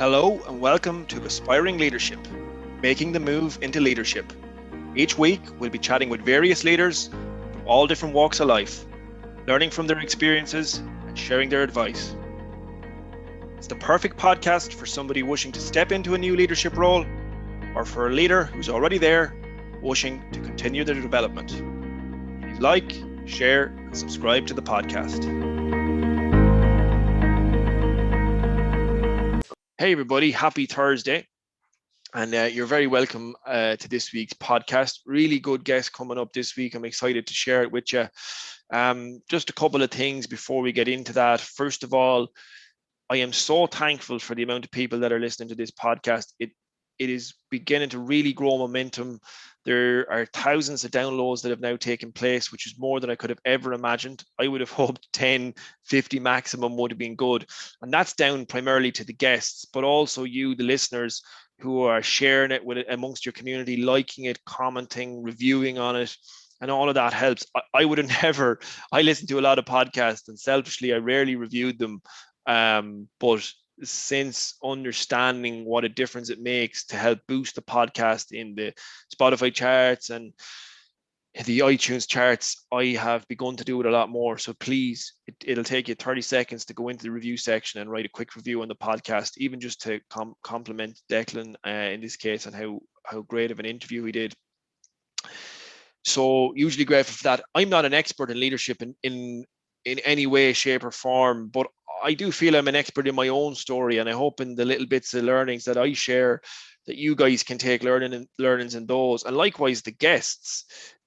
Hello and welcome to Aspiring Leadership, making the move into leadership. Each week, we'll be chatting with various leaders from all different walks of life, learning from their experiences and sharing their advice. It's the perfect podcast for somebody wishing to step into a new leadership role or for a leader who's already there, wishing to continue their development. Please like, share, and subscribe to the podcast. Hey everybody, happy Thursday. And you're very welcome to this week's podcast. Really good guest coming up this week. I'm excited to share it with you. Just a couple of things before we get into that. First of all, I am so thankful for the amount of people that are listening to this podcast. It is beginning to really grow momentum. There are thousands of downloads that have now taken place, which is more than I could have ever imagined. I would have hoped 10, 50 maximum would have been good. And that's down primarily to the guests, but also you, the listeners, who are sharing it with it amongst your community, liking it, commenting, reviewing on it. And all of that helps. I would have never, I listen to a lot of podcasts and selfishly, I rarely reviewed them. But since understanding what a difference it makes to help boost the podcast in the Spotify charts and the iTunes charts, I have begun to do it a lot more. So please, it'll take you 30 seconds to go into the review section and write a quick review on the podcast, even just to compliment Declan in this case on how great of an interview he did. So hugely grateful for that. I'm not an expert in leadership in any way, shape or form, but I do feel I'm an expert in my own story, and I hope in the little bits of learnings that I share that you guys can take learnings in those. And likewise, the guests,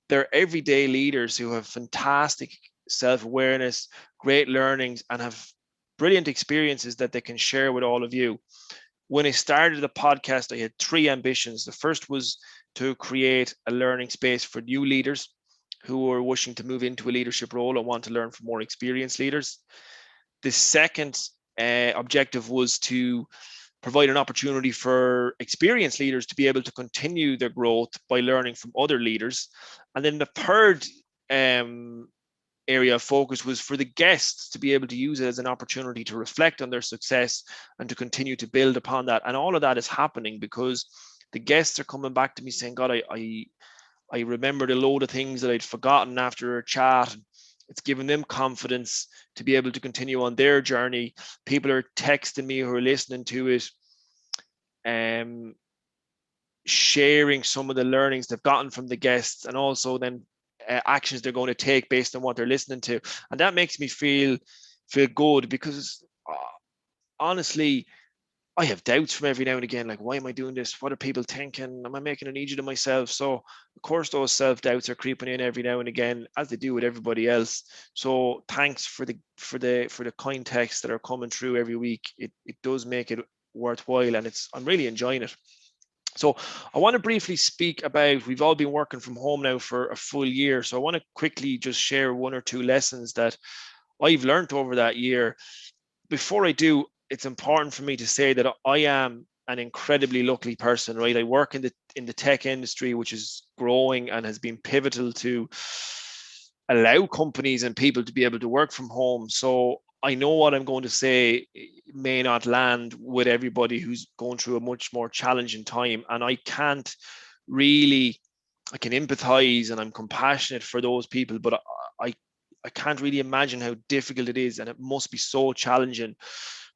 they're everyday leaders who have fantastic self-awareness, great learnings, and have brilliant experiences that they can share with all of you. When I started the podcast, I had three ambitions. The first was to create a learning space for new leaders who are wishing to move into a leadership role and want to learn from more experienced leaders. The second objective was to provide an opportunity for experienced leaders to be able to continue their growth by learning from other leaders. And then the third area of focus was for the guests to be able to use it as an opportunity to reflect on their success and to continue to build upon that. And all of that is happening because the guests are coming back to me saying, God, I remembered a load of things that I'd forgotten after a chat. It's given them confidence to be able to continue on their journey. People are texting me who are listening to it, sharing some of the learnings they've gotten from the guests, and also then actions they're going to take based on what they're listening to. And that makes me feel good because honestly, I have doubts from every now and again, like, why am I doing this? What are people thinking? Am I making an idiot of myself? So of course those self-doubts are creeping in every now and again, as they do with everybody else. So thanks for the kind texts that are coming through every week. It does make it worthwhile, and I'm really enjoying it. So I want to briefly speak about, we've all been working from home now for a full year. So I want to quickly just share one or two lessons that I've learned over that year. Before I do, it's important for me to say that I am an incredibly lucky person, right? I work in the tech industry, which is growing and has been pivotal to allow companies and people to be able to work from home. So I know what I'm going to say may not land with everybody who's going through a much more challenging time. And I can empathize and I'm compassionate for those people, but I can't really imagine how difficult it is. And it must be so challenging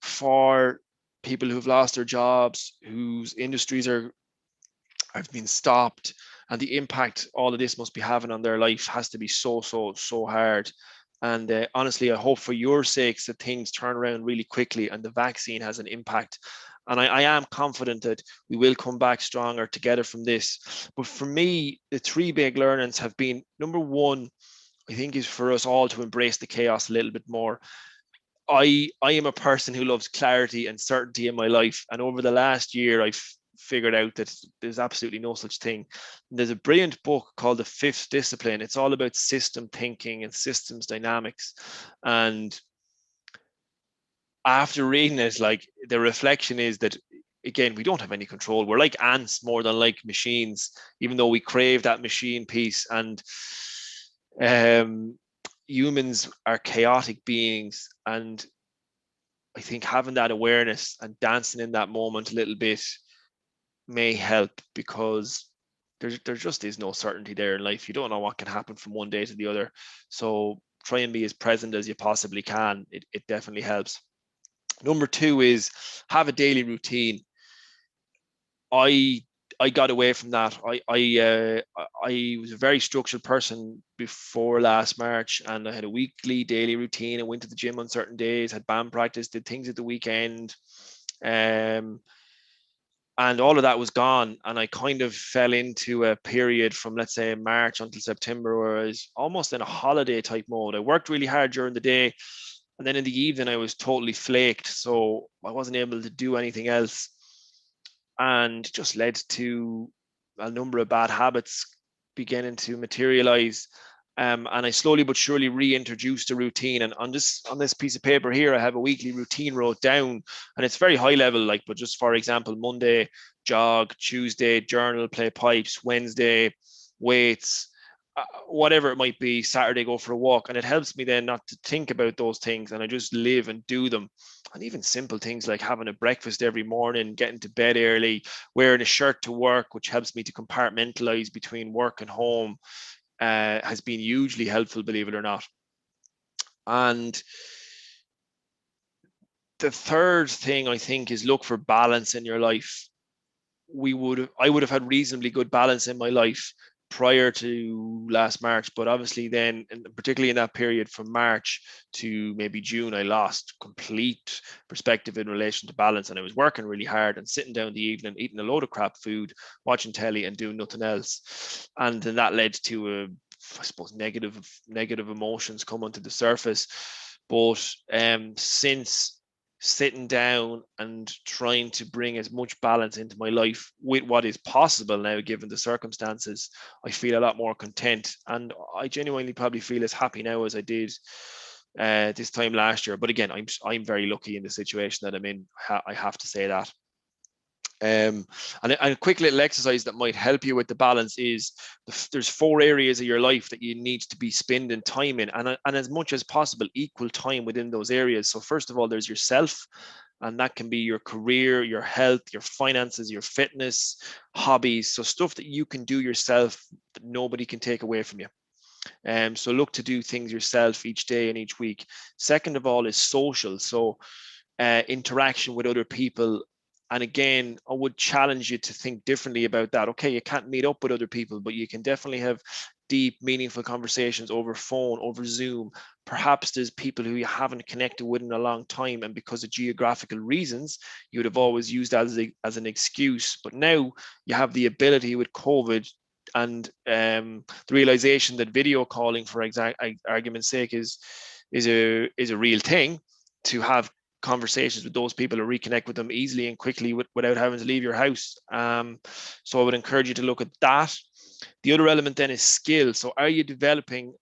for people who've lost their jobs, whose industries have been stopped, and the impact all of this must be having on their life has to be so hard. And honestly, I hope for your sakes that things turn around really quickly and the vaccine has an impact. And I am confident that we will come back stronger together from this. But for me, the three big learnings have been, number one, I think, is for us all to embrace the chaos a little bit more. I am a person who loves clarity and certainty in my life. And over the last year, I've figured out that there's absolutely no such thing. And there's a brilliant book called The Fifth Discipline. It's all about system thinking and systems dynamics. And after reading it, like, the reflection is that, again, we don't have any control. We're like ants more than like machines, even though we crave that machine piece. And humans are chaotic beings, and I think having that awareness and dancing in that moment a little bit may help, because there just is no certainty there in life. You don't know what can happen from one day to the other. So try and be as present as you possibly can. It definitely helps. Number two is have a daily routine. I I got away from that. I was a very structured person before last March, and I had a weekly daily routine. I went to the gym on certain days, had band practice, did things at the weekend, um, and all of that was gone. And I kind of fell into a period from, let's say, March until September, where I was almost in a holiday type mode. I worked really hard during the day, and then in the evening I was totally flaked, so I wasn't able to do anything else, and just led to a number of bad habits beginning to materialize. And I slowly but surely reintroduced a routine. And on this piece of paper here, I have a weekly routine wrote down, and it's very high level. Like, but just for example, Monday jog, Tuesday journal, play pipes, Wednesday weights, whatever it might be. Saturday go for a walk, and it helps me then not to think about those things, and I just live and do them. And even simple things like having a breakfast every morning, getting to bed early, wearing a shirt to work, which helps me to compartmentalize between work and home, has been hugely helpful, believe it or not. And the third thing I think is look for balance in your life. I would have had reasonably good balance in my life prior to last March, but obviously then, and particularly in that period from March to maybe June, I lost complete perspective in relation to balance, and I was working really hard and sitting down the evening, eating a load of crap food, watching telly, and doing nothing else, and then that led to I suppose negative emotions coming to the surface. But since sitting down and trying to bring as much balance into my life with what is possible now, given the circumstances, I feel a lot more content, and I genuinely probably feel as happy now as I did this time last year. But again, I'm very lucky in the situation that I'm in. I have to say that. And a quick little exercise that might help you with the balance is there's 4 areas of your life that you need to be spending time in, and as much as possible, equal time within those areas. So first of all, there's yourself, and that can be your career, your health, your finances, your fitness, hobbies. So stuff that you can do yourself that nobody can take away from you. So look to do things yourself each day and each week. Second of all is social. So interaction with other people. And again, I would challenge you to think differently about that. Okay, you can't meet up with other people, but you can definitely have deep, meaningful conversations over phone, over Zoom. Perhaps there's people who you haven't connected with in a long time, and because of geographical reasons, you would have always used that as an excuse. But now you have the ability with COVID and the realization that video calling, for argument's sake, is a real thing, to have conversations with those people or reconnect with them easily and quickly without having to leave your house. So I would encourage you to look at that. The other element then is skills. So are you developing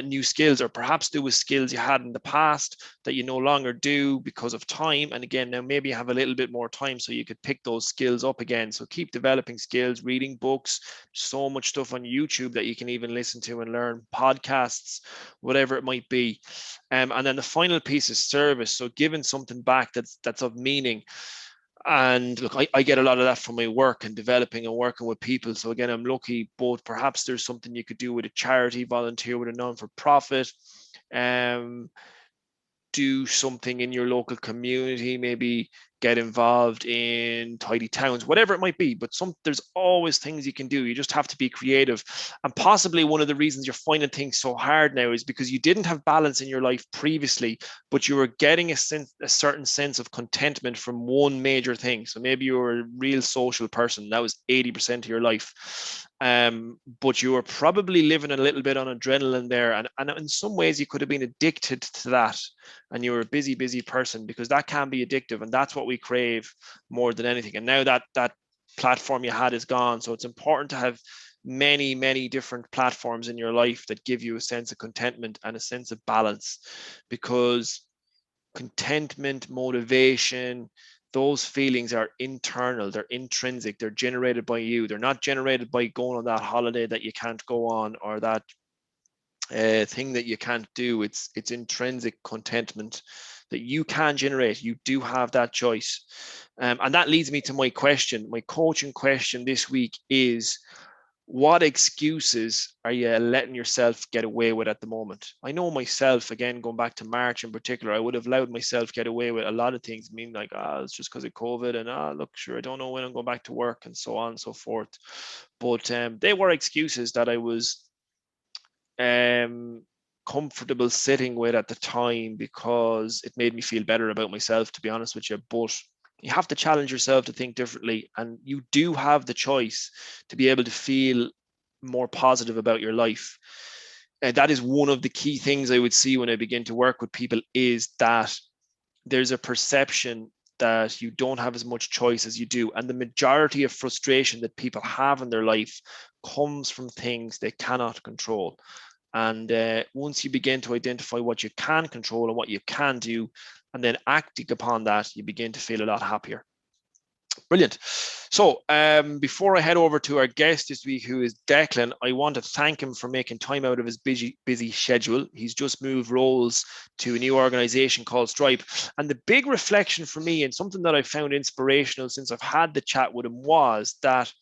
new skills, or perhaps do with skills you had in the past that you no longer do because of time? And again, now maybe you have a little bit more time, so you could pick those skills up again. So keep developing skills, reading books, so much stuff on YouTube that you can even listen to and learn, podcasts, whatever it might be. And then the final piece is service. So giving something back that's of meaning. And look, I get a lot of that from my work and developing and working with people. So again, I'm lucky, but perhaps there's something you could do with a charity, volunteer with a non-for-profit, um, do something in your local community, maybe get involved in tidy towns, whatever it might be. But there's always things you can do. You just have to be creative. And possibly one of the reasons you're finding things so hard now is because you didn't have balance in your life previously, but you were getting a certain sense of contentment from one major thing. So maybe you were a real social person. That was 80% of your life. But you were probably living a little bit on adrenaline there. And in some ways, you could have been addicted to that, and you're a busy person, because that can be addictive, and that's what we crave more than anything. And now that platform you had is gone. So it's important to have many different platforms in your life that give you a sense of contentment and a sense of balance, because contentment, motivation, those feelings are internal, they're intrinsic, they're generated by you. They're not generated by going on that holiday that you can't go on, or that thing that you can't do. It's intrinsic contentment that you can generate. You do have that choice. And that leads me to my question. My coaching question this week is, what excuses are you letting yourself get away with at the moment? I know myself, again, going back to March in particular, I would have allowed myself get away with a lot of things. I mean, like, it's just because of COVID, and look, sure, I don't know when I'm going back to work, and so on and so forth. But they were excuses that I was comfortable sitting with at the time because it made me feel better about myself, to be honest with you. But you have to challenge yourself to think differently, and you do have the choice to be able to feel more positive about your life. And that is one of the key things I would see when I begin to work with people, is that there's a perception that you don't have as much choice as you do. And the majority of frustration that people have in their life comes from things they cannot control. And once you begin to identify what you can control and what you can do, and then acting upon that, you begin to feel a lot happier. Brilliant. So before I head over to our guest this week, who is Declan, I want to thank him for making time out of his busy schedule. He's just moved roles to a new organization called Stripe. And the big reflection for me, and something that I found inspirational since I've had the chat with him, was that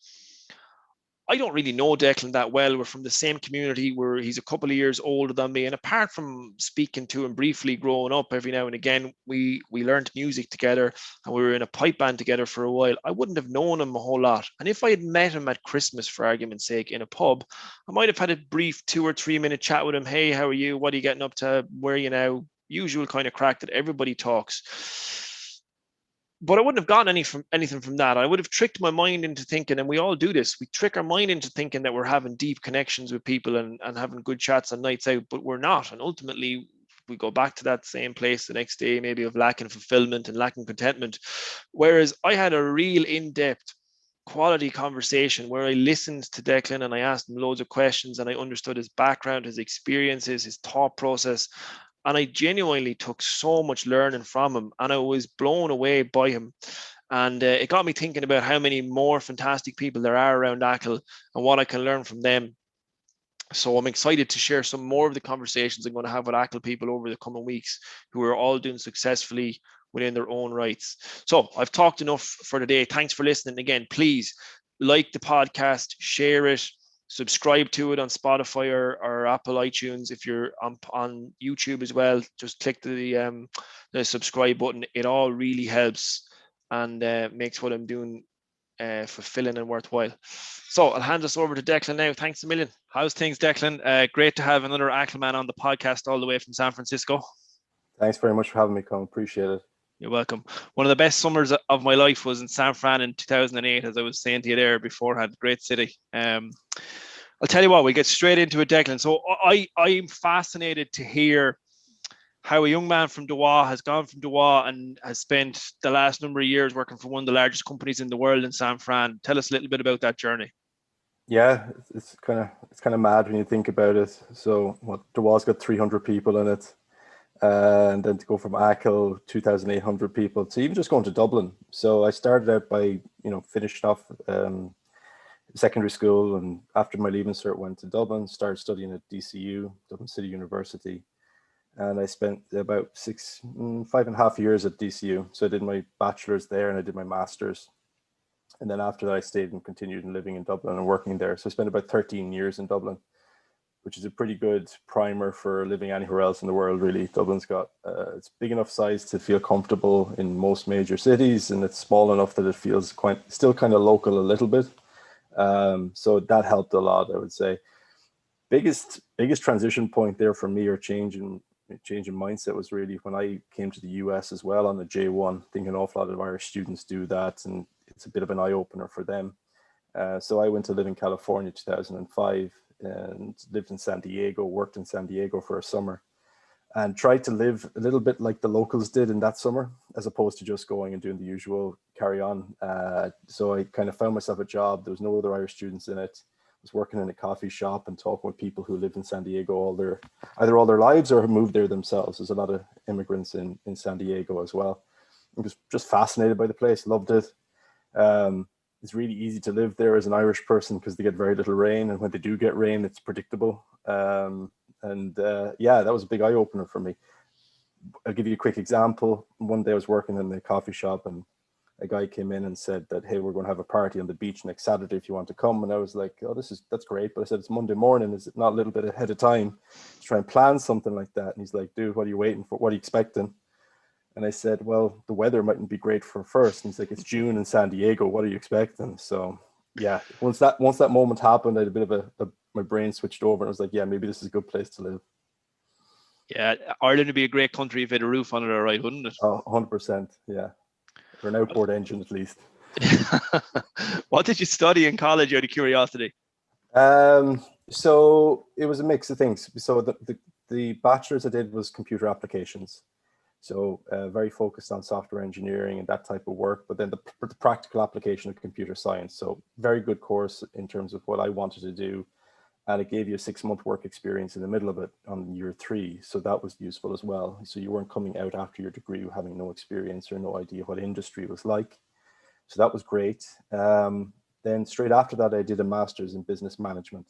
I don't really know Declan that well. We're from the same community, where he's a couple of years older than me. And apart from speaking to him briefly growing up every now and again, we learned music together, and we were in a pipe band together for a while. I wouldn't have known him a whole lot. And if I had met him at Christmas, for argument's sake, in a pub, I might have had a brief 2 or 3 minute chat with him. Hey, how are you? What are you getting up to? Where are you now? Usual kind of crack that everybody talks. But I wouldn't have gotten anything from that. I would have tricked my mind into thinking, and we all do this, we trick our mind into thinking that we're having deep connections with people and having good chats and nights out, but we're not. And ultimately, we go back to that same place the next day, maybe of lacking fulfillment and lacking contentment. Whereas I had a real in-depth quality conversation where I listened to Declan and I asked him loads of questions, and I understood his background, his experiences, his thought process. And I genuinely took so much learning from him, and I was blown away by him. And it got me thinking about how many more fantastic people there are around Achill and what I can learn from them. So I'm excited to share some more of the conversations I'm going to have with Achill people over the coming weeks, who are all doing successfully within their own rights. So I've talked enough for today. Thanks for listening. Again, please like the podcast, share it, subscribe to it on Spotify or Apple iTunes. If you're on YouTube as well, just click the subscribe button. It all really helps and makes what I'm doing fulfilling and worthwhile. So I'll hand this over to Declan now. Thanks a million. How's things, Declan? Great to have another Achill man on the podcast all the way from San Francisco. Thanks very much for having me, Colin. Appreciate it. You're welcome. One of the best summers of my life was in San Fran in 2008, as I was saying to you there beforehand. Great city. I'll tell you what, we'll get straight into it, Declan. So I'm fascinated to hear how a young man from Dewa has gone from Dewa and has spent the last number of years working for one of the largest companies in the world in San Fran. Tell us a little bit about that journey. Yeah, it's kind of mad when you think about it. So Dewa's got 300 people in it. And then to go from Achill, 2,800 people, to even just going to Dublin. So I started out by, finishing off secondary school, and after my leaving cert went to Dublin, started studying at DCU, Dublin City University. And I spent about 5.5 years at DCU. So I did my bachelor's there and I did my master's. And then after that, I stayed and continued living in Dublin and working there. So I spent about 13 years in Dublin, which is a pretty good primer for living anywhere else in the world, really. Dublin's got, it's big enough size to feel comfortable in most major cities, and it's small enough that it feels still kind of local a little bit. So that helped a lot, I would say. Biggest transition point there for me, or change in mindset, was really when I came to the US as well on the J1. I think an awful lot of Irish students do that, and it's a bit of an eye-opener for them. So I went to live in California in 2005 and lived in San Diego, worked in San Diego for a summer, and tried to live a little bit like the locals did in that summer, as opposed to just going and doing the usual carry on. So I kind of found myself a job. There was no other Irish students in it. I was working in a coffee shop and talking with people who lived in San Diego either all their lives or have moved there themselves. There's a lot of immigrants in San Diego as well. I was just fascinated by the place, loved it. It's really easy to live there as an Irish person because they get very little rain, and when they do get rain, it's predictable. And yeah, that was a big eye opener for me. I'll give you a quick example. One day I was working in the coffee shop, and a guy came in and said that, hey, we're going to have a party on the beach next Saturday if you want to come. And I was like, oh, that's great. But I said, it's Monday morning. Is it not a little bit ahead of time to try and plan something like that? And he's like, dude, what are you waiting for? What are you expecting? And I said, well, the weather mightn't be great for first. And he's like, it's June in San Diego. What are you expecting? So yeah, once that moment happened, I had a bit of my brain switched over, and I was like, yeah, maybe this is a good place to live. Yeah, Ireland would be a great country if it had a roof on it, all right, wouldn't it? Oh, 100%. Yeah. Or an outboard engine, at least. What did you study in college, out of curiosity? So it was a mix of things. So the bachelor's I did was computer applications. So very focused on software engineering and that type of work, but then the practical application of computer science. So very good course in terms of what I wanted to do. And it gave you a 6-month work experience in the middle of it on year 3. So that was useful as well. So you weren't coming out after your degree having no experience or no idea what industry was like. So that was great. Then straight after that, I did a master's in business management.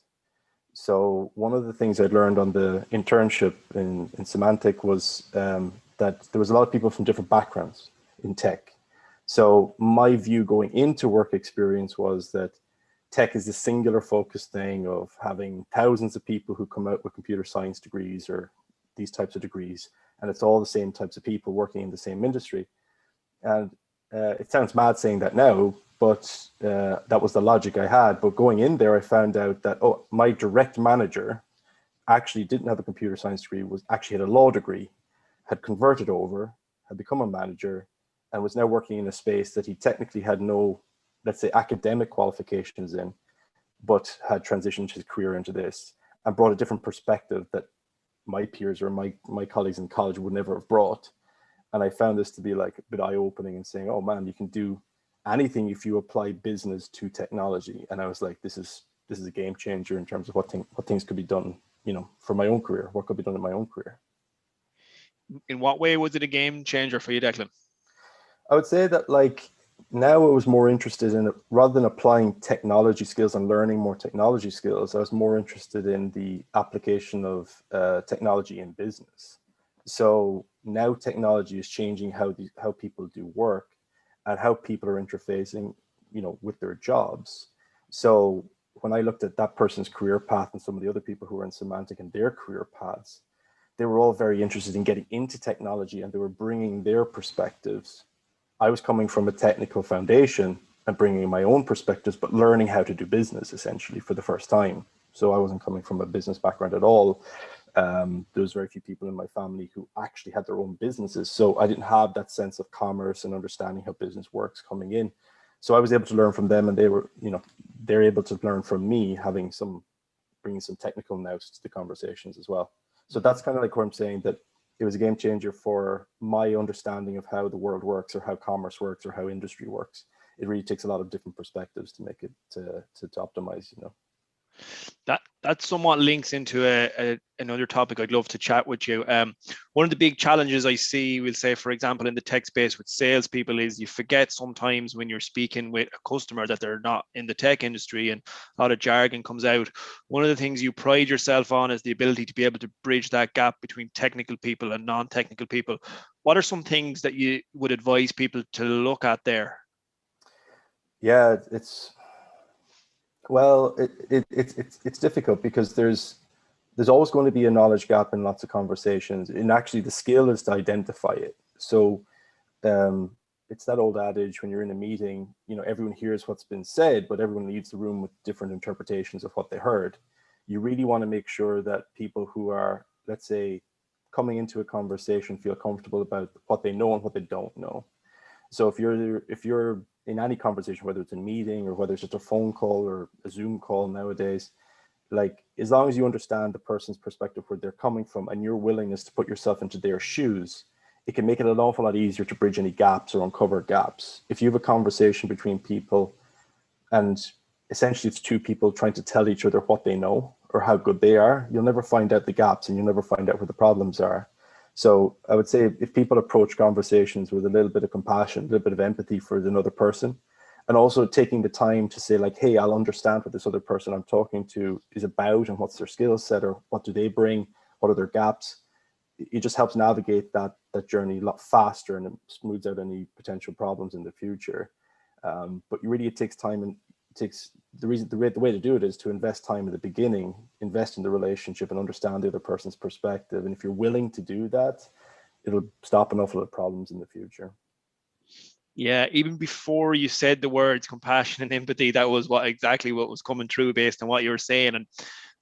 So one of the things I'd learned on the internship in Symantec was that there was a lot of people from different backgrounds in tech. So my view going into work experience was that tech is a singular focused thing of having thousands of people who come out with computer science degrees or these types of degrees, and it's all the same types of people working in the same industry. And it sounds mad saying that now, but that was the logic I had. But going in there, I found out that, oh, my direct manager actually didn't have a computer science degree, was actually had a law degree, had converted over, had become a manager, and was now working in a space that he technically had no, let's say, academic qualifications in, but had transitioned his career into this and brought a different perspective that my peers or my colleagues in college would never have brought. And I found this to be like a bit eye-opening and saying, oh man, you can do anything if you apply business to technology. And I was like, this is a game changer in terms of what things could be done, for my own career, what could be done in my own career. In what way was it a game changer for you, Declan? I would say that now I was more interested in it, rather than applying technology skills and learning more technology skills, I was more interested in the application of technology in business. So now technology is changing how people do work and how people are interfacing, with their jobs. So when I looked at that person's career path and some of the other people who were in Symantec and their career paths, they were all very interested in getting into technology, and they were bringing their perspectives. I was coming from a technical foundation and bringing my own perspectives, but learning how to do business essentially for the first time. So I wasn't coming from a business background at all. There was very few people in my family who actually had their own businesses. So I didn't have that sense of commerce and understanding how business works coming in. So I was able to learn from them, and they're able to learn from me, bringing some technical nous to the conversations as well. So that's kind of like where I'm saying that it was a game changer for my understanding of how the world works, or how commerce works, or how industry works. It really takes a lot of different perspectives to make it to optimize, That somewhat links into another topic I'd love to chat with you. One of the big challenges I see, we'll say, for example, in the tech space with salespeople, is you forget sometimes when you're speaking with a customer that they're not in the tech industry, and a lot of jargon comes out. One of the things you pride yourself on is the ability to be able to bridge that gap between technical people and non-technical people. What are some things that you would advise people to look at there? Yeah, it's difficult because there's always going to be a knowledge gap in lots of conversations, and actually the skill is to identify it. So it's that old adage, when you're in a meeting, everyone hears what's been said, but everyone leaves the room with different interpretations of what they heard. You really want to make sure that people who are, let's say, coming into a conversation feel comfortable about what they know and what they don't know. So if you're in any conversation, whether it's a meeting or whether it's just a phone call or a Zoom call nowadays, as long as you understand the person's perspective, where they're coming from, and your willingness to put yourself into their shoes, it can make it an awful lot easier to bridge any gaps or uncover gaps. If you have a conversation between people and essentially it's two people trying to tell each other what they know or how good they are, you'll never find out the gaps, and you'll never find out where the problems are. So I would say if people approach conversations with a little bit of compassion, a little bit of empathy for another person, and also taking the time to say hey, I'll understand what this other person I'm talking to is about and what's their skill set or what do they bring, what are their gaps. It just helps navigate that journey a lot faster, and it smooths out any potential problems in the future. But really, it takes time, and it takes the way to do it is to invest time in the beginning, invest in the relationship, and understand the other person's perspective. And if you're willing to do that, it'll stop an awful lot of problems in the future. Yeah, even before you said the words compassion and empathy, that was exactly what was coming through based on what you were saying. And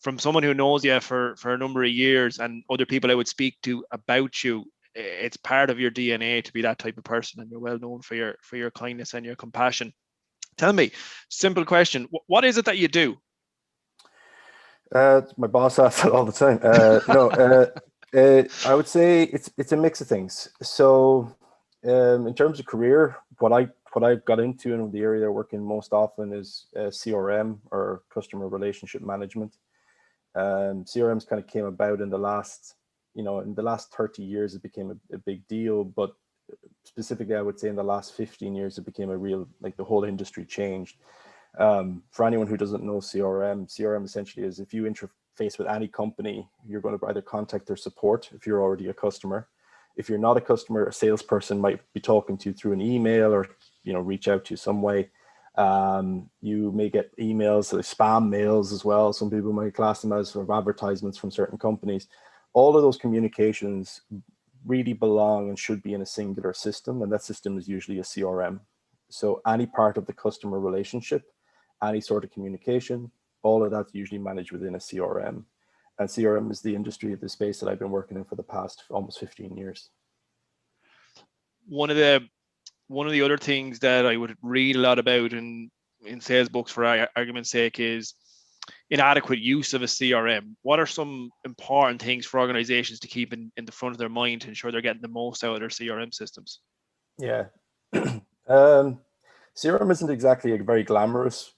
from someone who knows you for a number of years, and other people I would speak to about you, it's part of your DNA to be that type of person, and you're well known for your kindness and your compassion. Tell me, simple question: what is it that you do? My boss asks it all the time. I would say it's a mix of things. So, in terms of career, what I got into in the area I work in most often is CRM, or customer relationship management. CRMs kind of came about in the last 30 years. It became a big deal, but specifically, I would say in the last 15 years, it became a real, like, the whole industry changed. For anyone who doesn't know CRM essentially is, if you interface with any company, you're going to either contact their support if you're already a customer. If you're not a customer, a salesperson might be talking to you through an email, or reach out to you some way. You may get emails, spam mails as well. Some people might class them as sort of advertisements from certain companies. All of those communications really belong and should be in a singular system, and that system is usually a CRM. So any part of the customer relationship, any sort of communication, all of that's usually managed within a CRM. And CRM is the industry, the space that I've been working in for the past almost 15 years. One of the other things that I would read a lot about in sales books, for argument's sake, is inadequate use of a CRM. What are some important things for organizations to keep in the front of their mind to ensure they're getting the most out of their CRM systems? Yeah. CRM isn't exactly a very glamorous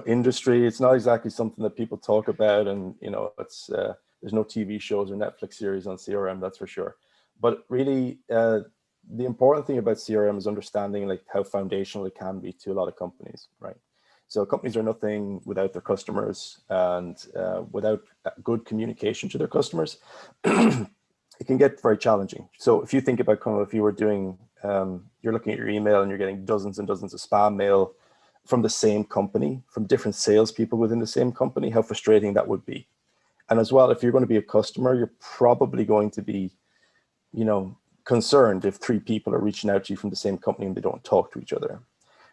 industry. It's not exactly something that people talk about, and it's there's no TV shows or Netflix series on CRM, that's for sure. But really, the important thing about CRM is understanding, like, how foundational it can be to a lot of companies, right? So companies are nothing without their customers, and without good communication to their customers, it can get very challenging. So if you think about if you were doing, you're looking at your email and you're getting dozens and dozens of spam mail from the same company, from different salespeople within the same company, how frustrating that would be. And as well, if you're going to be a customer, you're probably going to be, concerned if 3 people are reaching out to you from the same company and they don't talk to each other.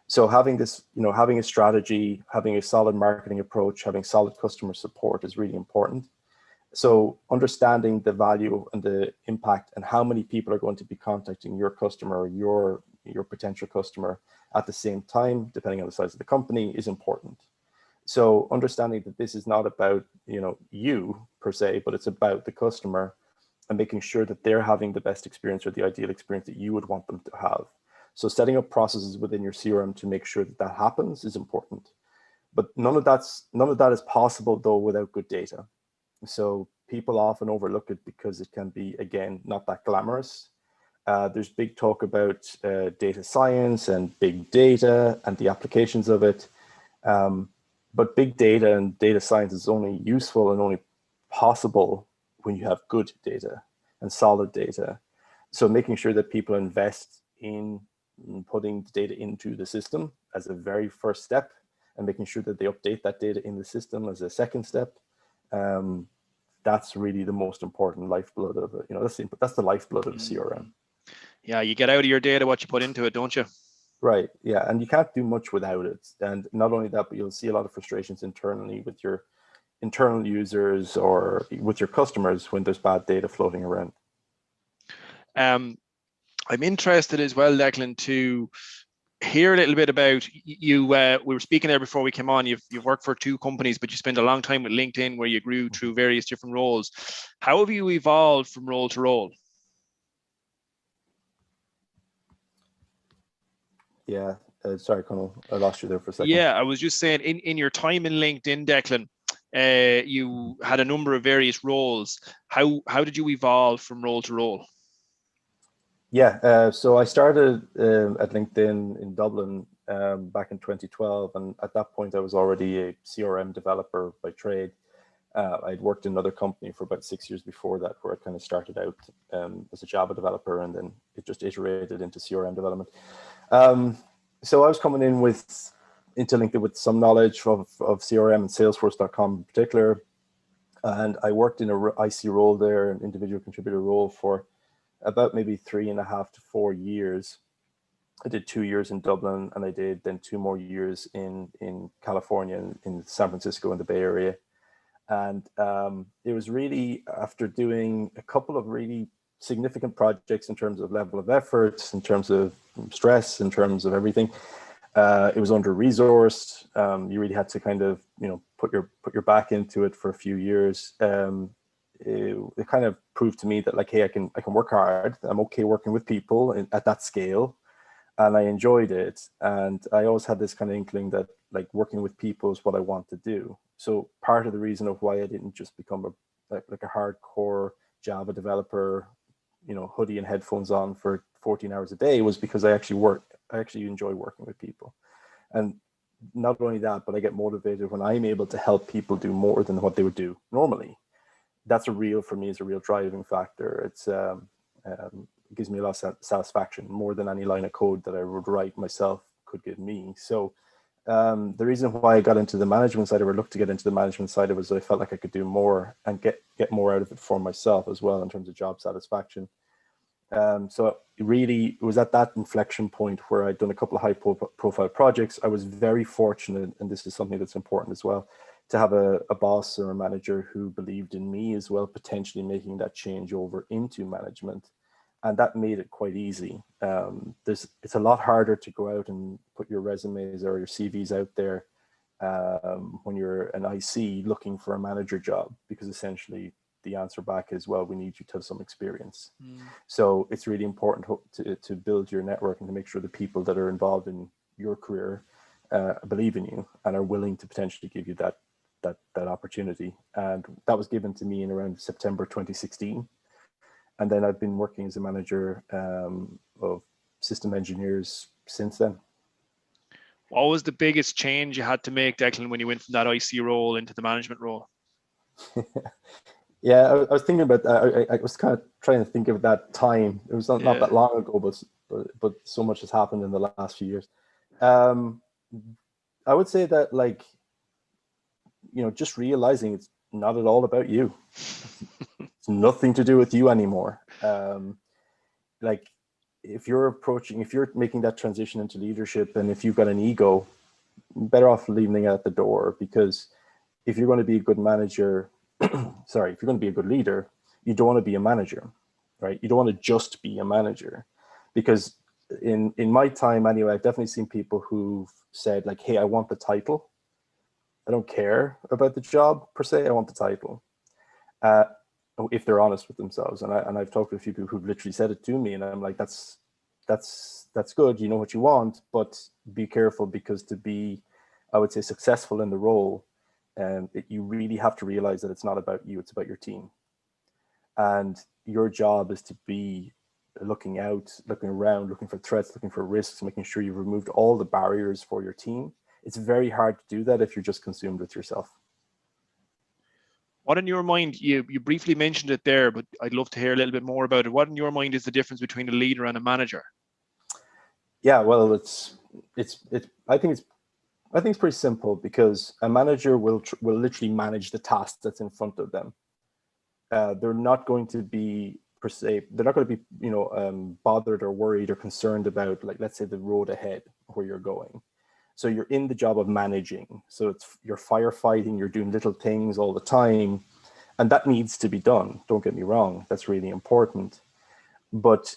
So having this, having a strategy, having a solid marketing approach, having solid customer support is really important. So understanding the value and the impact and how many people are going to be contacting your customer or your potential customer at the same time, depending on the size of the company, is important. So understanding that this is not about, you per se, but it's about the customer, and making sure that they're having the best experience or the ideal experience that you would want them to have. So setting up processes within your CRM to make sure that happens is important. But none of that is possible, though, without good data. So people often overlook it because it can be, again, not that glamorous. There's big talk about data science and big data and the applications of it. But big data and data science is only useful and only possible when you have good data and solid data. So making sure that people invest in putting the data into the system as a very first step, and making sure that they update that data in the system as a second step. That's really the most important lifeblood of it. That's the lifeblood of the CRM. Yeah, you get out of your data what you put into it, don't you? Right. Yeah, and you can't do much without it. And not only that, but you'll see a lot of frustrations internally with your internal users or with your customers when there's bad data floating around. I'm interested as well, Declan, to hear a little bit about you. We were speaking there before we came on. You've worked for 2 companies, but you spent a long time with LinkedIn, where you grew through various different roles. How have you evolved from role to role? Yeah. Sorry, Conal, I lost you there for a second. Yeah, I was just saying, in your time in LinkedIn, Declan, you had a number of various roles. How did you evolve from role to role? Yeah, so I started at LinkedIn in Dublin back in 2012, and at that point I was already a CRM developer by trade. I'd worked in another company for about 6 years before that, where I kind of started out as a Java developer, and then it just iterated into CRM development. So I was coming in with into LinkedIn with some knowledge of CRM and Salesforce.com in particular. And I worked in a IC role there, an individual contributor role, for about maybe 3.5 to 4 years. I did 2 years in Dublin, and I did then 2 more years in California, in San Francisco, in the Bay Area. And it was really after doing a couple of really significant projects in terms of level of effort, in terms of stress, in terms of everything. It was under resourced. You really had to kind of, put your back into it for a few years. It kind of proved to me that, like, hey, I can work hard. I'm okay working with people at that scale, and I enjoyed it. And I always had this kind of inkling that, like, working with people is what I want to do. So part of the reason of why I didn't just become a hardcore Java developer, hoodie and headphones on for 14 hours a day, was because I actually enjoy working with people. And not only that, but I get motivated when I'm able to help people do more than what they would do normally. That's for me, is a real driving factor. It's it gives me a lot of satisfaction, more than any line of code that I would write myself could give me. So the reason why I got into the management side, or looked to get into the management side, was I felt like I could do more and get more out of it for myself as well, in terms of job satisfaction. So it was at that inflection point where I'd done a couple of high profile projects. I was very fortunate, and this is something that's important as well, to have a boss or a manager who believed in me as well, potentially making that change over into management. And that made it quite easy. It's a lot harder to go out and put your resumes or your CVs out there when you're an IC looking for a manager job, because essentially the answer back is, well, we need you to have some experience. So it's really important to build your network and to make sure the people that are involved in your career believe in you and are willing to potentially give you that opportunity. And that was given to me in around September 2016. And then I've been working as a manager of system engineers since then. What was the biggest change you had to make, Declan, when you went from that IC role into the management role? Yeah, I was thinking about that. I was kind of trying to think of that time. It was not that long ago, but so much has happened in the last few years. I would say that, like, just realizing it's not at all about you. It's nothing to do with you anymore. Like, if you're making that transition into leadership, and if you've got an ego, better off leaving it at the door. Because if you're going to be a good manager, if you're going to be a good leader, you don't want to be a manager, right? You don't want to just be a manager. Because in my time anyway, I've definitely seen people who've said, like, hey, I want the title. I don't care about the job per se. I want the title. If they're honest with themselves. And I've talked to a few people who've literally said it to me, and I'm like, that's good. You know what you want, but be careful, because to be, I would say, successful in the role, you really have to realize that it's not about you, it's about your team. And your job is to be looking out, looking around, looking for threats, looking for risks, making sure you've removed all the barriers for your team. It's very hard to do that if you're just consumed with yourself. What in your mind, you briefly mentioned it there, but I'd love to hear a little bit more about it. What in your mind is the difference between a leader and a manager? Yeah, well, I think it's pretty simple, because a manager will literally manage the task that's in front of them. They're not going to be per se, they're not going to be, bothered or worried or concerned about, like, let's say, the road ahead where you're going. So you're in the job of managing. So you're firefighting, you're doing little things all the time, and that needs to be done. Don't get me wrong, that's really important. But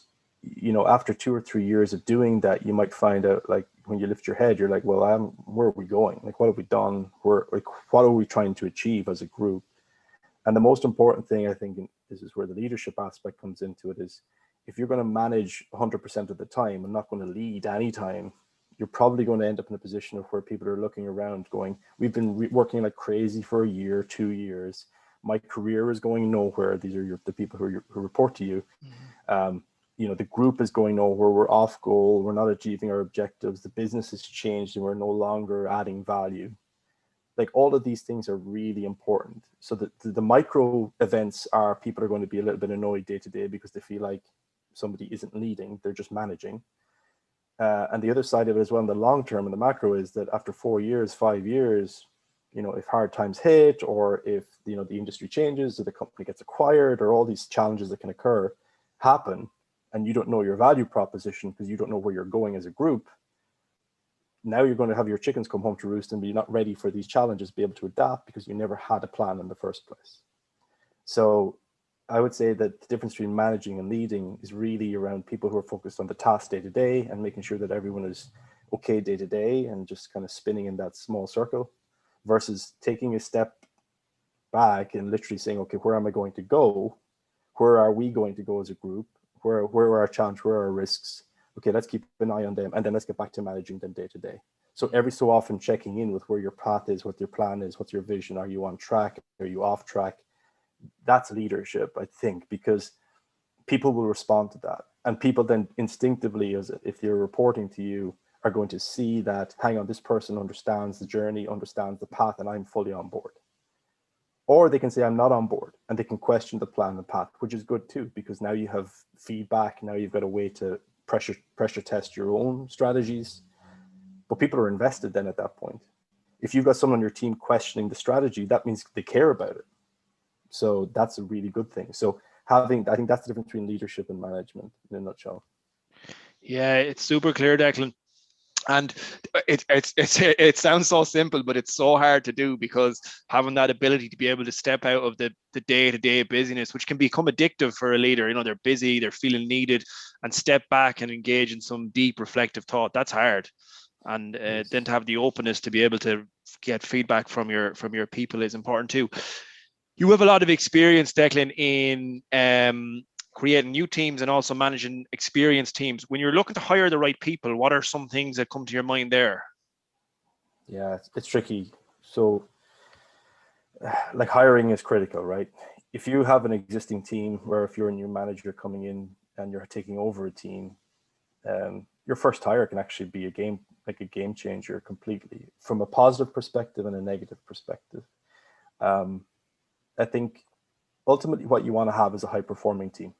after 2 or 3 years of doing that, you might find out, like, when you lift your head, you're like, well, where are we going? Like, what have we done? What are we trying to achieve as a group? And the most important thing, I think, this is where the leadership aspect comes into it, is if you're going to manage 100% of the time and not going to lead any time, you're probably going to end up in a position of where people are looking around going, we've been working like crazy for a year, 2 years. My career is going nowhere. These are the people who report to you. Mm-hmm. The group is going nowhere. We're off goal. We're not achieving our objectives. The business has changed and we're no longer adding value. like all of these things are really important. So the micro events are people are going to be a little bit annoyed day to day because they feel like somebody isn't leading, they're just managing. And the other side of it as well in the long term and the macro is that after 4 years, 5 years, if hard times hit, or if the industry changes, or the company gets acquired, or all these challenges that can occur happen, and you don't know your value proposition because you don't know where you're going as a group, now you're going to have your chickens come home to roost and be not ready for these challenges, be able to adapt because you never had a plan in the first place. So I would say that the difference between managing and leading is really around people who are focused on the task day to day and making sure that everyone is okay day to day and just kind of spinning in that small circle, versus taking a step back and literally saying, okay, where am I going to go? Where are we going to go as a group? Where are our challenges? Where are our risks? Okay, let's keep an eye on them, and then let's get back to managing them day to day. So every so often checking in with where your path is, what your plan is, what's your vision, are you on track, are you off track? That's leadership, I think, because people will respond to that. And people then instinctively, as if they're reporting to you, are going to see that, hang on, this person understands the journey, understands the path, and I'm fully on board. Or they can say, I'm not on board, and they can question the plan and path, which is good too, because now you have feedback. Now you've got a way to pressure test your own strategies. But people are invested then at that point. If you've got someone on your team questioning the strategy, that means they care about it. So that's a really good thing. So I think that's the difference between leadership and management in a nutshell. Yeah, it's super clear, Declan. And it sounds so simple, but it's so hard to do, because having that ability to be able to step out of the day-to-day busyness, which can become addictive for a leader, they're busy, they're feeling needed, and step back and engage in some deep reflective thought, that's hard. And then to have the openness to be able to get feedback from your people is important too. You have a lot of experience, Declan, in creating new teams and also managing experienced teams. When you're looking to hire the right people, what are some things that come to your mind there? Yeah, it's tricky. So like hiring is critical, right? If you have an existing team, where if you're a new manager coming in and you're taking over a team, your first hire can actually be a game changer completely, from a positive perspective and a negative perspective. I think ultimately what you want to have is a high performing team,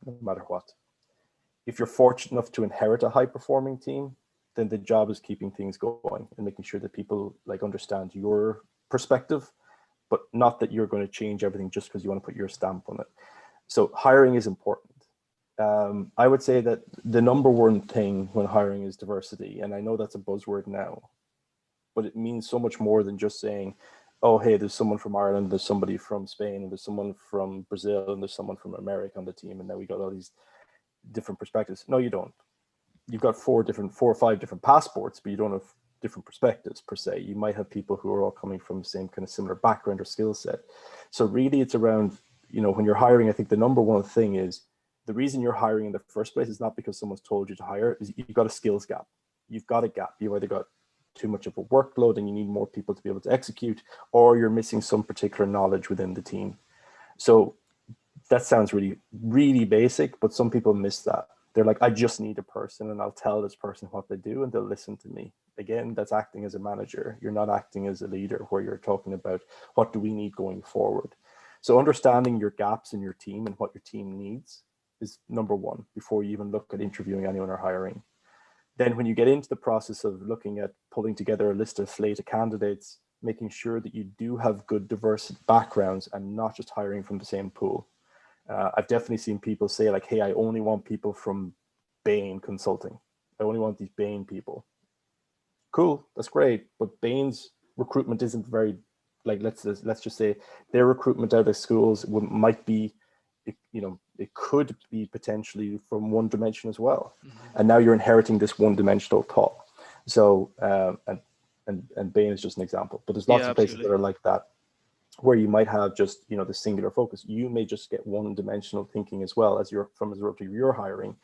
no matter what. If you're fortunate enough to inherit a high performing team, then the job is keeping things going and making sure that people understand your perspective, but not that you're going to change everything just because you want to put your stamp on it. So hiring is important. I would say that the number one thing when hiring is diversity, and I know that's a buzzword now, but it means so much more than just saying, oh, hey, there's someone from Ireland, there's somebody from Spain, and there's someone from Brazil, and there's someone from America on the team, and now we got all these different perspectives. No, you don't. You've got four or five different passports, but you don't have different perspectives per se. You might have people who are all coming from the same kind of similar background or skill set. So really it's around, when you're hiring, I think the number one thing is, the reason you're hiring in the first place is not because someone's told you to hire, is you've got a skills gap. You've got a gap. You've either got too much of a workload and you need more people to be able to execute, or you're missing some particular knowledge within the team. So that sounds really, really basic, but some people miss that. They're like, I just need a person and I'll tell this person what they do and they'll listen to me. Again, that's acting as a manager. You're not acting as a leader, where you're talking about what do we need going forward. So understanding your gaps in your team and what your team needs is number one before you even look at interviewing anyone or hiring. Then when you get into the process of looking at pulling together a list of slate of candidates, making sure that you do have good diverse backgrounds and not just hiring from the same pool. I've definitely seen people say like, hey, I only want people from Bain Consulting. I only want these Bain people. Cool, that's great. But Bain's recruitment isn't very, let's just say their recruitment out of schools might be, it could be potentially from one dimension as well. Mm-hmm. And now you're inheriting this one-dimensional thought. So, and Bain is just an example, but there's lots of places that are like that, where you might have just, the singular focus. You may just get one-dimensional thinking as well as you're hiring.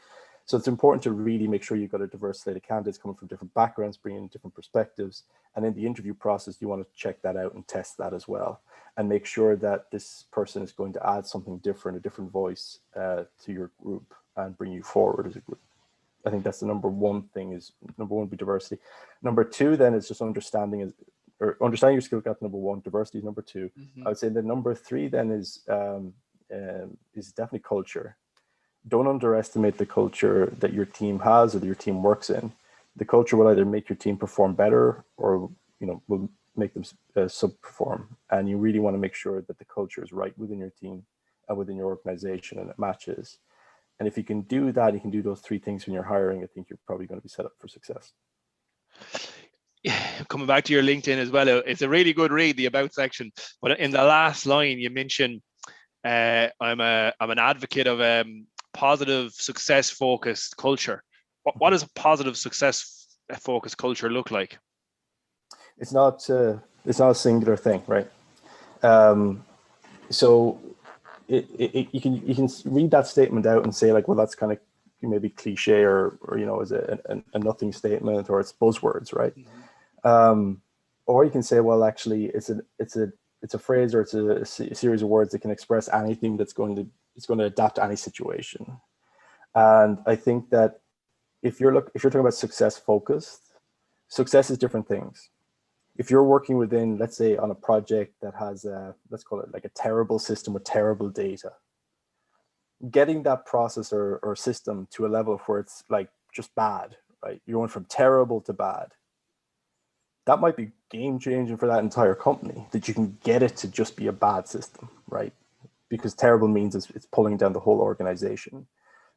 So it's important to really make sure you've got a diverse slate of candidates coming from different backgrounds, bringing in different perspectives. And in the interview process, you want to check that out and test that as well, and make sure that this person is going to add something different, a different voice to your group and bring you forward as a group. I think that's the number one thing. Is number one, be diversity. Number two, then, is just understanding is or understanding your skill gap, number one, diversity is number two. Mm-hmm. I would say the number three then is definitely culture. Don't underestimate the culture that your team has or that your team works in. The culture will either make your team perform better or will make them sub-perform. And you really want to make sure that the culture is right within your team and within your organization and it matches. And if you can do that, you can do those three things when you're hiring, I think you're probably going to be set up for success. Coming back to your LinkedIn as well, it's a really good read, the about section. But in the last line, you mentioned I'm an advocate of positive, success-focused culture. What does a positive, success-focused culture look like? It's not a singular thing, right? So you can read that statement out and say like, well, that's kind of maybe cliche or is a nothing statement or it's buzzwords, right? Mm-hmm. Or you can say, well, actually, it's a phrase or it's a series of words that can express anything it's going to adapt to any situation. And I think that if you're talking about success focused, success is different things. If you're working within, let's say, on a project that has let's call it like a terrible system with terrible data, getting that process or system to a level where it's like just bad, right? You're going from terrible to bad. That might be game changing for that entire company, that you can get it to just be a bad system, right? Because terrible means it's pulling down the whole organization.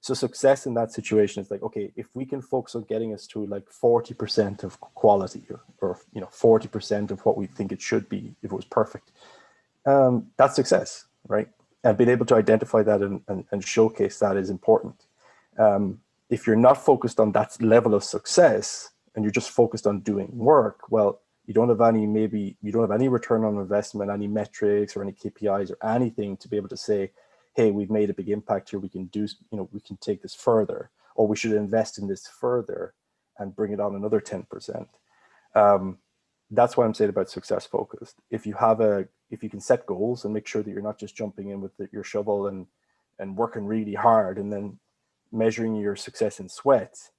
So success in that situation is like, okay, if we can focus on getting us to like 40% of quality or 40% of what we think it should be if it was perfect, that's success, right? And being able to identify that and showcase that is important. If you're not focused on that level of success and you're just focused on doing work, well, you don't have any return on investment, any metrics or any KPIs or anything to be able to say, hey, we've made a big impact here. We can we can take this further, or we should invest in this further and bring it on another 10%. That's why I'm saying about success focused. If you can set goals and make sure that you're not just jumping in with your shovel and working really hard and then measuring your success in sweat,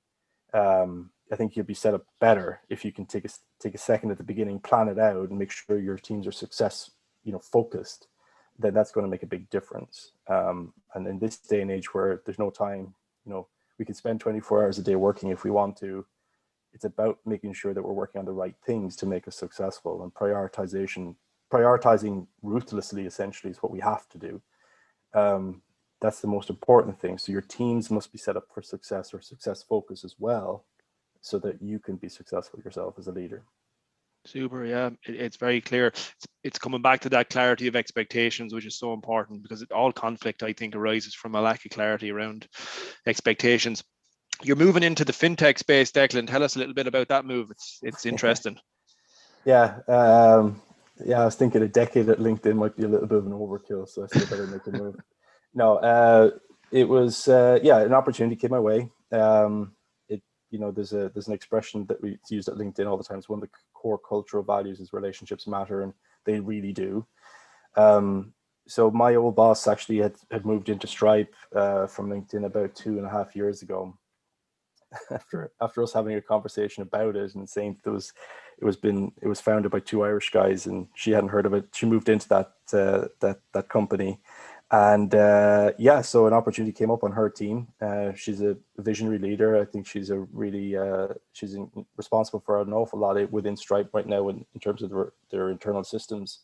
I think you'll be set up better if you can take a second at the beginning, plan it out, and make sure your teams are success focused. Then that's going to make a big difference. And in this day and age where there's no time, we can spend 24 hours a day working if we want to. It's about making sure that we're working on the right things to make us successful, and prioritizing ruthlessly essentially is what we have to do. That's the most important thing. So your teams must be set up for success or success focus as well, so that you can be successful yourself as a leader. Super, yeah, it's very clear. It's coming back to that clarity of expectations, which is so important, because all conflict, I think, arises from a lack of clarity around expectations. You're moving into the fintech space, Declan. Tell us a little bit about that move. It's interesting. Yeah, I was thinking a decade at LinkedIn might be a little bit of an overkill, so I still better make a move. No, it was an opportunity came my way. There's an expression that we use at LinkedIn all the time. It's one of the core cultural values is relationships matter, and they really do. So my old boss actually had moved into Stripe from LinkedIn about 2.5 years ago. After us having a conversation about it and saying that it was founded by two Irish guys and she hadn't heard of it. She moved into that company. And so an opportunity came up on her team. She's a visionary leader. I think she's responsible for an awful lot within Stripe right now in terms of their internal systems.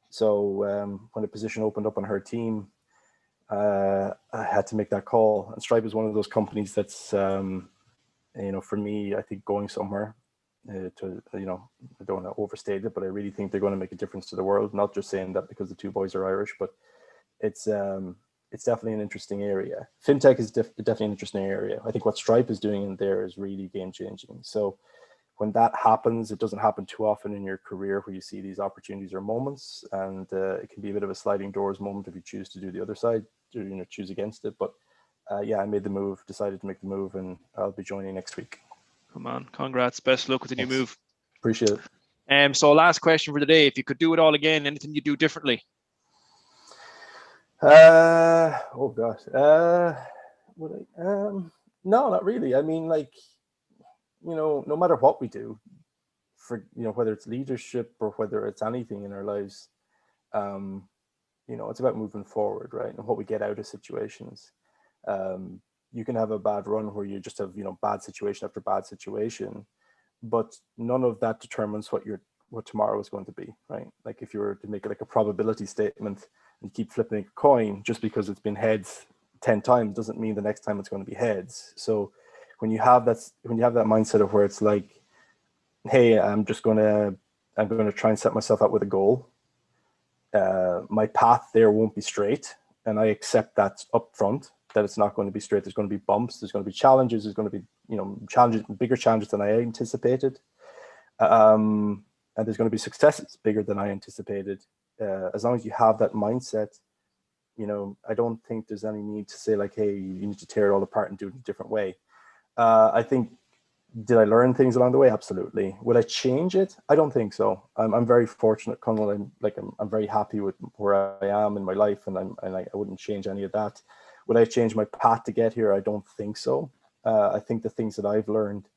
So when the position opened up on her team, I had to make that call. And Stripe is one of those companies that's, for me, I think going somewhere I don't want to overstate it, but I really think they're going to make a difference to the world. Not just saying that because the two boys are Irish, but it's definitely an interesting area. Fintech is definitely an interesting area. I think what Stripe is doing in there is really game changing. So when that happens, it doesn't happen too often in your career where you see these opportunities or moments, and it can be a bit of a sliding doors moment if you choose to do the other side, or, choose against it. But I made the move, decided to make the move, and I'll be joining next week. Come on, congrats. Best luck with the new move. Appreciate it. So last question for the day. If you could do it all again, anything you do differently? Oh gosh. Would I? No, not really. I mean, no matter what we do, for, whether it's leadership or whether it's anything in our lives, it's about moving forward, right? And what we get out of situations. You can have a bad run where you just have, bad situation after bad situation, but none of that determines what tomorrow is going to be, right? Like if you were to make it like a probability statement and you keep flipping a coin, just because it's been heads 10 times doesn't mean the next time it's going to be heads. So when you have that mindset of where it's like, hey, I'm going to try and set myself up with a goal. My path there won't be straight, and I accept that up front, that it's not going to be straight. There's going to be bumps, there's going to be challenges, there's going to be challenges, bigger challenges than I anticipated, and there's going to be successes bigger than I anticipated. As long as you have that mindset, I don't think there's any need to say like, hey, you need to tear it all apart and do it a different way. I think, did I learn things along the way? Absolutely. Would I change it? I don't think so. I'm very fortunate, Conal. I'm very happy with where I am in my life, and I wouldn't change any of that. Would I change my path to get here? I don't think so. I think the things that I've learned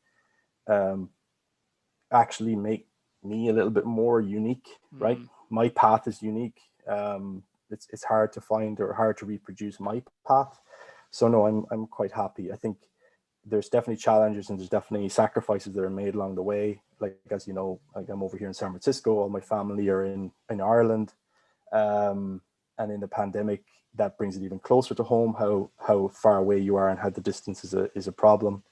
actually make me a little bit more unique, right? My path is unique. It's hard to find or hard to reproduce my path. So no, I'm quite happy. I think there's definitely challenges and there's definitely sacrifices that are made along the way. Like, as you know, like I'm over here in San Francisco, all my family are in Ireland. And in the pandemic, that brings it even closer to home, how far away you are and how the distance is a problem.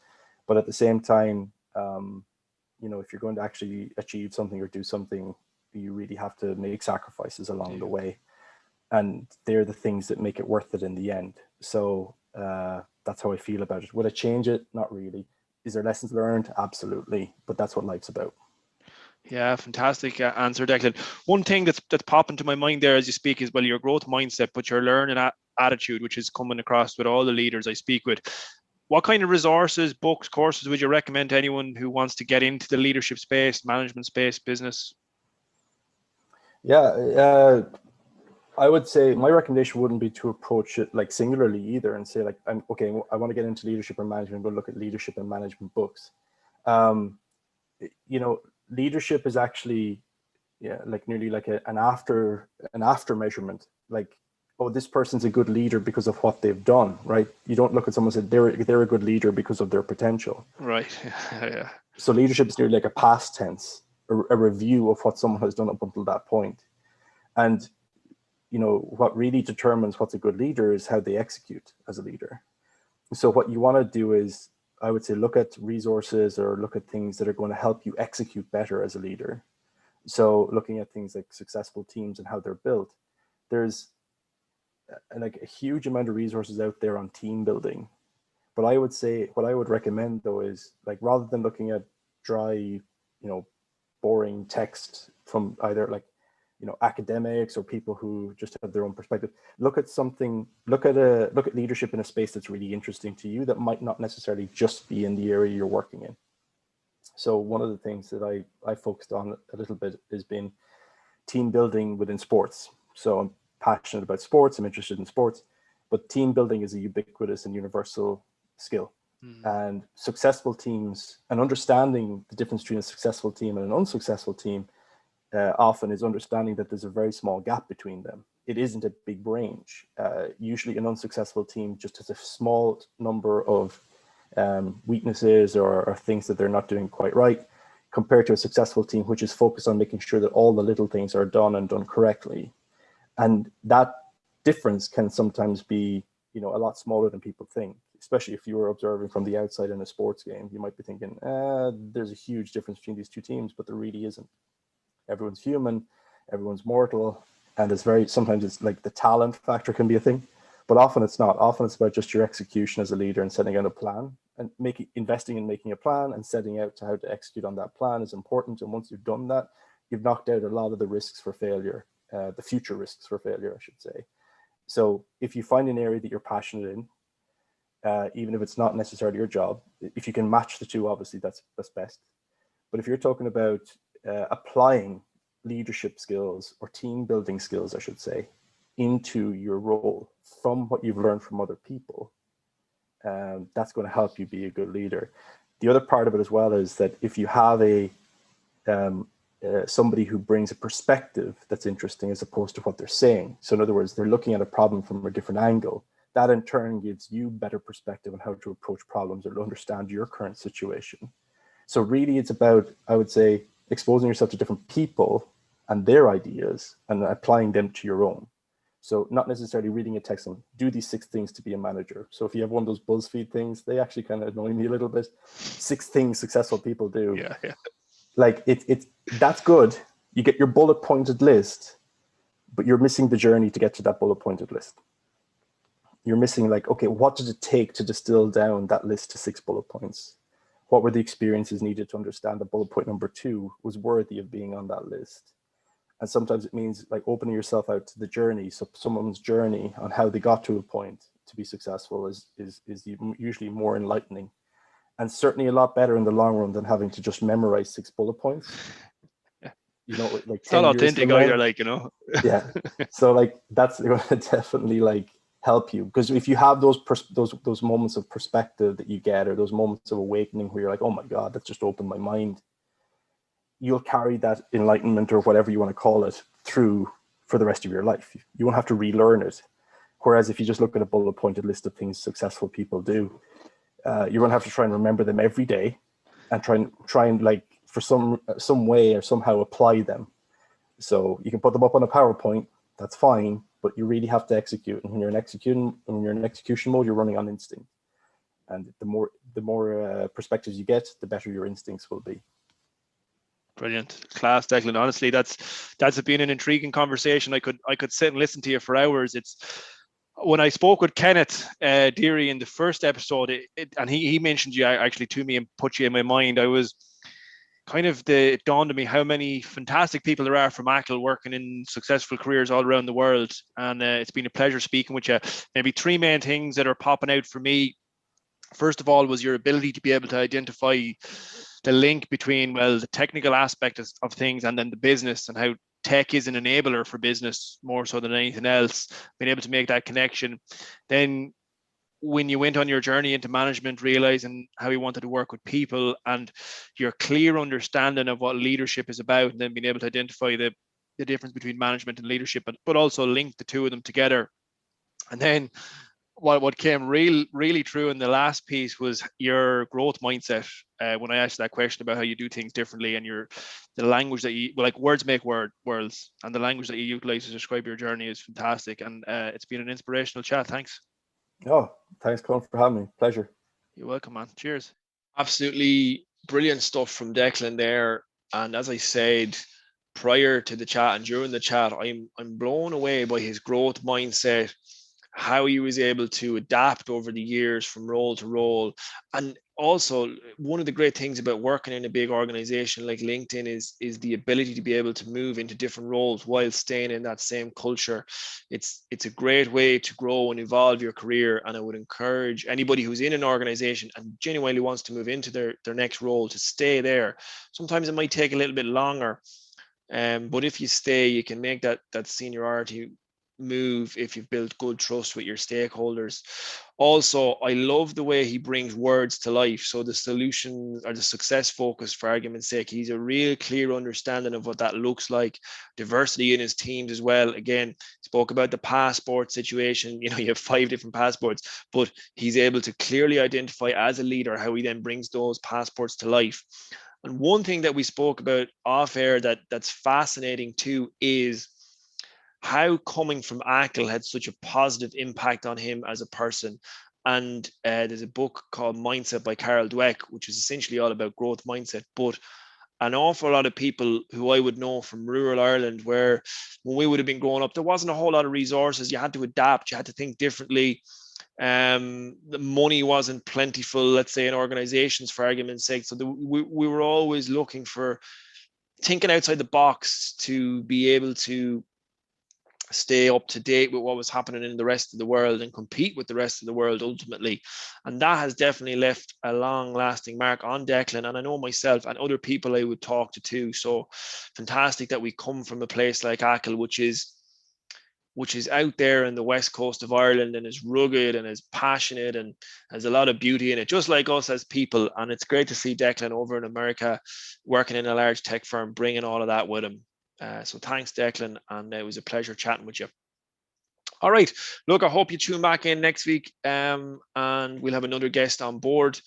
But at the same time, if you're going to actually achieve something or do something, you really have to make sacrifices along the way. And they're the things that make it worth it in the end. So that's how I feel about it. Would I change it? Not really. Is there lessons learned? Absolutely. But that's what life's about. Yeah, fantastic answer, Declan. One thing that's popping to my mind there as you speak is, well, your growth mindset, but your learning attitude, which is coming across with all the leaders I speak with. What kind of resources, books, courses would you recommend to anyone who wants to get into the leadership space, management space, business? Yeah, I would say my recommendation wouldn't be to approach it like singularly either and say like, I want to get into leadership and management, but look at leadership and management books. Leadership is actually, like nearly like an after measurement. Like, oh, this person's a good leader because of what they've done, right? You don't look at someone and say they're a good leader because of their potential. Right. Yeah. So leadership is nearly like a past tense, a review of what someone has done up until that point. And what really determines what's a good leader is how they execute as a leader. So what you want to do is, I would say, look at resources or look at things that are going to help you execute better as a leader. So looking at things like successful teams and how they're built, there's like a huge amount of resources out there on team building. But I would say, what I would recommend though is, like, rather than looking at dry, boring text from either like, academics or people who just have their own perspective, look at leadership in a space that's really interesting to you that might not necessarily just be in the area you're working in. So one of the things that I focused on a little bit has been team building within sports. So I'm passionate about sports, I'm interested in sports, but team building is a ubiquitous and universal skill. And successful teams, and understanding the difference between a successful team and an unsuccessful team often is understanding that there's a very small gap between them. It isn't a big range. Usually an unsuccessful team just has a small number of weaknesses or things that they're not doing quite right, compared to a successful team, which is focused on making sure that all the little things are done and done correctly. And that difference can sometimes be, a lot smaller than people think, especially if you were observing from the outside in a sports game. You might be thinking, there's a huge difference between these two teams, but there really isn't. Everyone's human, everyone's mortal, and sometimes it's like the talent factor can be a thing, but often it's not. Often it's about just your execution as a leader and setting out a plan, and investing in making a plan and setting out to how to execute on that plan is important. And once you've done that, you've knocked out a lot of the risks for failure, the future risks for failure, I should say. So if you find an area that you're passionate in, even if it's not necessarily your job, if you can match the two, obviously that's best. But if you're talking about applying leadership skills or team building skills, I should say, into your role from what you've learned from other people, that's going to help you be a good leader. The other part of it as well is that if you have a somebody who brings a perspective that's interesting as opposed to what they're saying. So in other words, they're looking at a problem from a different angle. That in turn gives you better perspective on how to approach problems or to understand your current situation. So really it's about, I would say, exposing yourself to different people and their ideas and applying them to your own. So not necessarily reading a text on do these 6 things to be a manager. So if you have one of those BuzzFeed things, they actually kind of annoy me a little bit. 6 things successful people do. Yeah. Like it's that's good. You get your bullet pointed list, but you're missing the journey to get to that bullet pointed list. You're missing like, okay, what did it take to distill down that list to 6 bullet points? What were the experiences needed to understand that bullet point number 2 was worthy of being on that list? And sometimes it means like opening yourself out to the journey. So someone's journey on how they got to a point to be successful is usually more enlightening, and certainly a lot better in the long run than having to just memorize 6 bullet points. You know, like It's not 10 years authentic from now. either, like, you know. Yeah. So like that's going to definitely like help you, because if you have those moments of perspective that you get, or those moments of awakening where you're like, oh my God, that just opened my mind, you'll carry that enlightenment or whatever you want to call it through for the rest of your life. You won't have to relearn it. Whereas if you just look at a bullet pointed list of things successful people do, you're going to have to try and remember them every day and try and like for some way or somehow apply them. So you can put them up on a PowerPoint, that's fine, but you really have to execute. And when you're in execution mode, you're running on instinct. And the more perspectives you get, the better your instincts will be. Brilliant, class, Declan. Honestly, that's been an intriguing conversation. I could sit and listen to you for hours. It's when I spoke with Kenneth Deary in the first episode, and he mentioned you actually to me and put you in my mind. I was kind of it dawned on me how many fantastic people there are from Achill working in successful careers all around the world. And it's been a pleasure speaking with you. Maybe 3 main things that are popping out for me. First of all, was your ability to be able to identify the link between, well, the technical aspect of things and then the business, and how tech is an enabler for business more so than anything else, being able to make that connection. Then when you went on your journey into management, realizing how you wanted to work with people and your clear understanding of what leadership is about, and then being able to identify the difference between management and leadership, but also link the two of them together. And then what came really true in the last piece was your growth mindset. When I asked that question about how you do things differently, and the language that you, like, words make worlds, and the language that you utilize to describe your journey is fantastic. And it's been an inspirational chat. Thanks. Oh, thanks, Colin, for having me. Pleasure. You're welcome, man. Cheers. Absolutely brilliant stuff from Declan there. And as I said prior to the chat and during the chat, I'm blown away by his growth mindset, how he was able to adapt over the years from role to role. And also, one of the great things about working in a big organization like LinkedIn is the ability to be able to move into different roles while staying in that same culture. It's a great way to grow and evolve your career. And I would encourage anybody who's in an organization and genuinely wants to move into their next role to stay there. Sometimes it might take a little bit longer, but if you stay, you can make that seniority move if you've built good trust with your stakeholders. Also, I love the way he brings words to life. So the solution or the success focus, for argument's sake, he's a real clear understanding of what that looks like. Diversity in his teams as well. Again, spoke about the passport situation. You know, you have 5 different passports, but he's able to clearly identify as a leader how he then brings those passports to life. And one thing that we spoke about off air that's fascinating too is how coming from Achill had such a positive impact on him as a person. And there's a book called Mindset by Carol Dweck, which is essentially all about growth mindset. But an awful lot of people who I would know from rural Ireland, where when we would have been growing up, there wasn't a whole lot of resources. You had to adapt, you had to think differently. The money wasn't plentiful, let's say, in organizations, for argument's sake. So we were always looking for thinking outside the box to be able to stay up to date with what was happening in the rest of the world and compete with the rest of the world ultimately. And that has definitely left a long lasting mark on Declan. And I know myself and other people I would talk to too. So fantastic that we come from a place like Achill, which is which is out there in the west coast of Ireland and is rugged and is passionate and has a lot of beauty in it, just like us as people. And it's great to see Declan over in America working in a large tech firm, bringing all of that with him. So thanks, Declan, and it was a pleasure chatting with you. All right, look, I hope you tune back in next week, and we'll have another guest on board.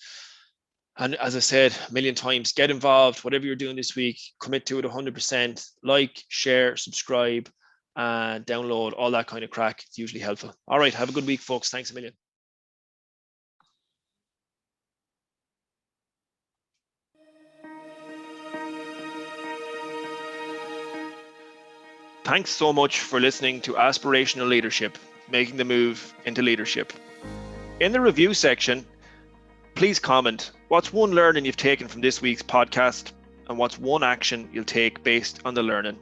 And as I said a million times, get involved. Whatever you're doing this week, commit to it 100%. Like, share, subscribe, and download, all that kind of crack. It's usually helpful. All right, have a good week, folks. Thanks a million. Thanks so much for listening to Aspirational Leadership, Making the Move into Leadership. In the review section, please comment what's one learning you've taken from this week's podcast and what's one action you'll take based on the learning.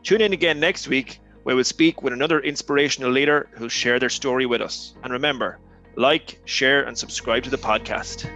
Tune in again next week where we'll speak with another inspirational leader who'll share their story with us. And remember, like, share, and subscribe to the podcast.